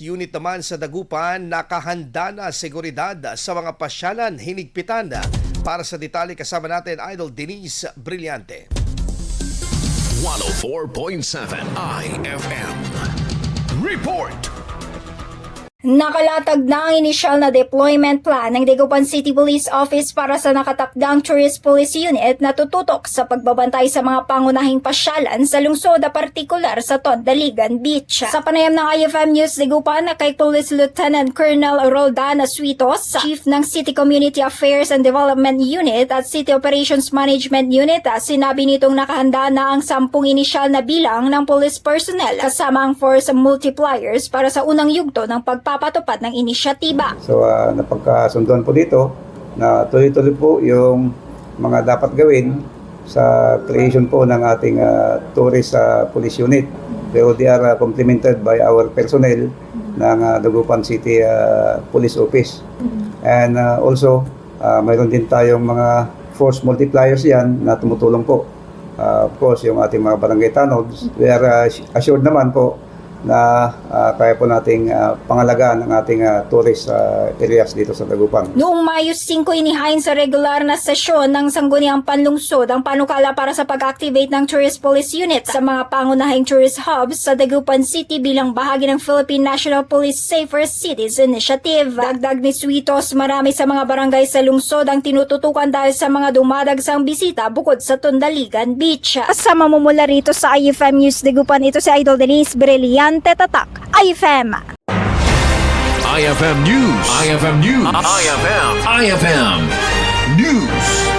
Unit naman sa Dagupan, nakahanda na seguridad sa mga pasyalan hinigpitan. Para sa detalye kasama natin Idol Denise Brillante. 104.7 IFM Report. Nakalatag na ang inisyal na deployment plan ng Dagupan City Police Office para sa nakatakdang Tourist Police Unit na tututok sa pagbabantay sa mga pangunahing pasyalan sa lungsod na partikular sa Tondaligan Beach. Sa panayam ng IFM News Dagupan na kay Police Lieutenant Colonel Roldan Asuitos, Chief ng City Community Affairs and Development Unit at City Operations Management Unit, sinabi nitong nakahanda na ang 10 inisyal na bilang ng police personnel kasama ang force multipliers para sa unang yugto ng pagpapatupad ng inisyatiba. So napagkasunduan po dito na tuloy-tuloy po yung mga dapat gawin sa creation po ng ating tourist police unit. Pero they are complemented by our personnel ng Dagupan City Police Office. And also, mayroon din tayong mga force multipliers yan na tumutulong po. Of course, yung ating mga barangay tanods, we are assured naman po na kaya po nating pangalagaan ng ating tourist areas dito sa Dagupan. Noong Mayo 5, inihain sa regular na sesyon ng Sangguniang Panlungsod ang panukala para sa pag-activate ng Tourist Police Unit sa mga pangunahing tourist hubs sa Dagupan City bilang bahagi ng Philippine National Police Safer Cities Initiative. Dagdag ni Suitos, marami sa mga barangay sa lungsod ang tinututukan dahil sa mga dumadagsang bisita bukod sa Tondaligan Beach. Kasama mo mula rito sa IFM News Dagupan, ito si Idol Denise Brillante. Tatak, IFM. IFM News. IFM News. IFM News.